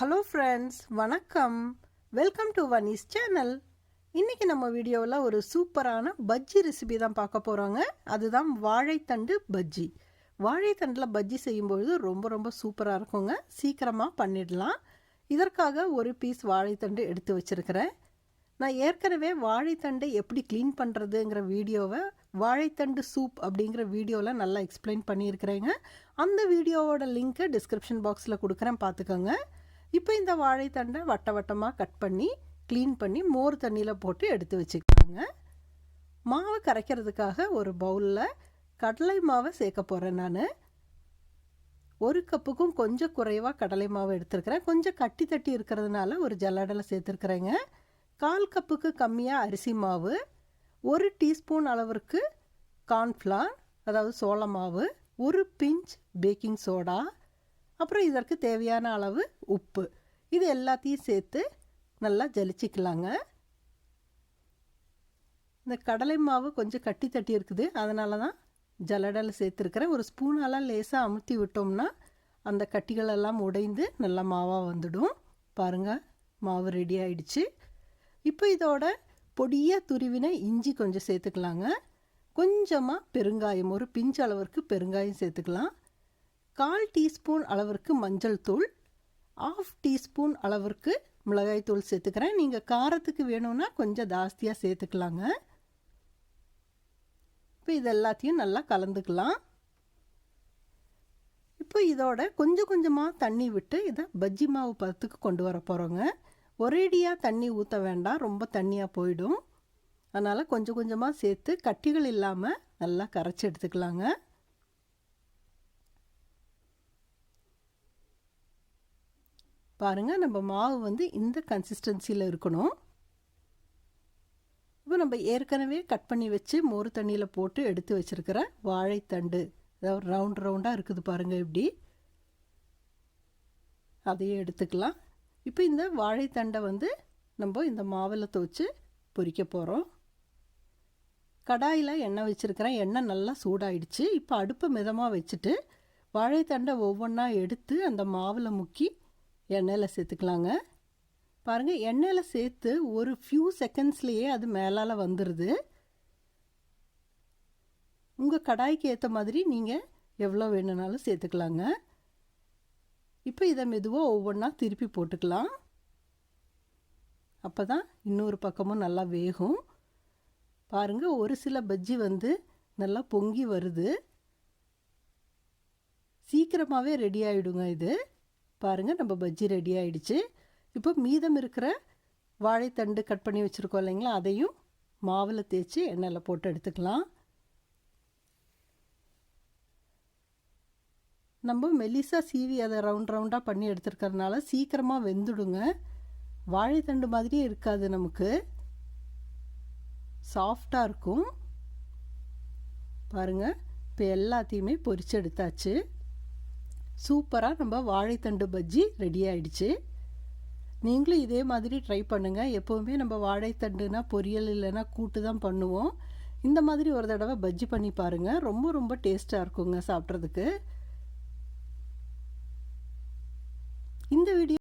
Hello friends, வணக்கம். Welcome to Vani's channel. இன்றைக்கி நம்ம வீடியோவில் ஒரு சூப்பரான பஜ்ஜி ரெசிபி தான் பார்க்க போகிறோங்க. அதுதான் வாழைத்தண்டு பஜ்ஜி. வாழைத்தண்டில் பஜ்ஜி செய்யும்பொழுது ரொம்ப சூப்பராக இருக்குங்க. சீக்கிரமாக பண்ணிடலாம். இதற்காக ஒரு பீஸ் வாழைத்தண்டு எடுத்து வச்சுருக்கிறேன். நான் ஏற்கனவே வாழைத்தண்டை எப்படி க்ளீன் பண்ணுறதுங்கிற வீடியோவை வாழைத்தண்டு சூப் அப்படிங்கிற வீடியோவில் நல்லா எக்ஸ்பிளைன் பண்ணியிருக்கிறேங்க. அந்த வீடியோவோட லிங்க்கை டிஸ்கிரிப்ஷன் பாக்ஸில் கொடுக்குறேன், பார்த்துக்கோங்க. இப்போ இந்த வாழைத்தண்டை வட்டமாக கட் பண்ணி க்ளீன் பண்ணி மோர் தண்ணியில் போட்டு எடுத்து வச்சுக்கலாங்க. மாவை கரைக்கிறதுக்காக ஒரு பவுலில் கடலை மாவை சேர்க்க போகிறேன். நான் ஒரு கப்புக்கும் கொஞ்சம் குறைவாக கடலை மாவு எடுத்துருக்கிறேன். கொஞ்சம் கட்டி தட்டி இருக்கிறதுனால ஒரு ஜல்லடையில் சேர்த்துருக்குறேங்க. 1/4 கப்புக்கு கம்மியாக அரிசி மாவு, 1 டீஸ்பூன் அளவிற்கு கார்ன்ஃப்ளவர் அதாவது சோள மாவு, ஒரு பிஞ்ச் பேக்கிங் சோடா, அப்புறம் இதற்கு தேவையான அளவு உப்பு, இது எல்லாத்தையும் சேர்த்து நல்லா ஜலிச்சிக்கலாங்க. இந்த கடலை மாவு கொஞ்சம் கட்டி தட்டி இருக்குது, அதனால தான் ஜல்லடையில் சேர்த்துருக்கிறேன். ஒரு ஸ்பூனால் லேசாக அமுத்தி விட்டோம்னா அந்த கட்டிகளெல்லாம் உடைந்து நல்லா மாவாக வந்துடும். பாருங்கள், மாவு ரெடி ஆயிடுச்சு. இப்போ இதோட பொடியாக துருவின இஞ்சி கொஞ்சம் சேர்த்துக்கலாங்க. கொஞ்சமாக பெருங்காயம், ஒரு பிஞ்ச் அளவிற்கு பெருங்காயம் சேர்த்துக்கலாம். 1/4 டீஸ்பூன் அளவிற்கு மஞ்சள் தூள், 1/2 டீஸ்பூன் அளவிற்கு மிளகாய் தூள் சேர்த்துக்கிறேன். நீங்கள் காரத்துக்கு வேணும்னா கொஞ்சம் ஜாஸ்தியாக சேர்த்துக்கலாங்க. இப்போ இது எல்லாத்தையும் நல்லா கலந்துக்கலாம். இப்போ இதோட கொஞ்சமாக தண்ணி விட்டு இதை பஜ்ஜி மாவு பதத்துக்கு கொண்டு வர போகிறோங்க. ஒரேடியாக தண்ணி ஊற்ற வேண்டாம், ரொம்ப தண்ணியாக போயிடும். அதனால் கொஞ்சமாக சேர்த்து கட்டிகள் இல்லாமல் நல்லா கரைச்சி எடுத்துக்கலாங்க. பாருங்கள், நம்ம மாவு வந்து இந்த கன்சிஸ்டன்சியில் இருக்கணும். இப்போ நம்ம ஏற்கனவே கட் பண்ணி வச்சு மோர் தண்ணியில் போட்டு எடுத்து வச்சுருக்கிற வாழைத்தண்டு, அதாவது ரவுண்டாக இருக்குது பாருங்கள், இப்படி அதையே எடுத்துக்கலாம். இப்போ இந்த வாழைத்தண்டை வந்து நம்ம இந்த மாவில் துவச்சி பொரிக்க போகிறோம். கடாயில் எண்ணெய் வச்சுருக்கிறேன். எண்ணெய் நல்லா சூடாயிடுச்சு. இப்போ அடுப்பை மிதமாக வச்சுட்டு வாழைத்தண்டை ஒவ்வொன்றா எடுத்து அந்த மாவில் முக்கி எண்ணெயில் சேர்த்துக்கலாங்க. பாருங்கள், எண்ணெயில் சேர்த்து ஒரு ஃபியூ செகண்ட்ஸ்லேயே அது மேலால் வந்துடுது. உங்கள் கடாய்க்கு ஏற்ற மாதிரி நீங்கள் எவ்வளோ வேணுனாலும் சேர்த்துக்கலாங்க. இப்போ இதை மெதுவாக ஒவ்வொன்றா திருப்பி போட்டுக்கலாம். அப்போ தான் இன்னொரு பக்கமும் நல்லா வேகும். பாருங்கள், ஒரு சில பஜ்ஜி வந்து நல்லா பொங்கி வருது. சீக்கிரமாகவே ரெடி ஆகிடுங்க இது. பாருங்கள், நம்ம பஜ்ஜி ரெடி ஆகிடுச்சு. இப்போ மீதம் இருக்கிற வாழைத்தண்டு கட் பண்ணி வச்சுருக்கோம் இல்லைங்களா, அதையும் மாவில் தேய்ச்சி எண்ணெயில் போட்டு எடுத்துக்கலாம். நம்ம மெல்லிசாக சீவி அதை ரவுண்டாக பண்ணி எடுத்துருக்கறதுனால சீக்கிரமாக வெந்துடுங்க. வாழைத்தண்டு மாதிரியே இருக்காது, நமக்கு சாஃப்டாக இருக்கும். பாருங்கள், இப்போ எல்லாத்தையுமே பொரிச்சு எடுத்தாச்சு. சூப்பராக நம்ம வாழைத்தண்டு பஜ்ஜி ரெடி ஆகிடுச்சு. நீங்களும் இதே மாதிரி ட்ரை பண்ணுங்கள். எப்போவுமே நம்ம வாழைத்தண்டுனா பொரியல் இல்லைன்னா கூட்டு தான் பண்ணுவோம். இந்த மாதிரி ஒரு தடவை பஜ்ஜி பண்ணி பாருங்கள். ரொம்ப டேஸ்ட்டாக இருக்குங்க சாப்பிட்றதுக்கு. இந்த வீடியோ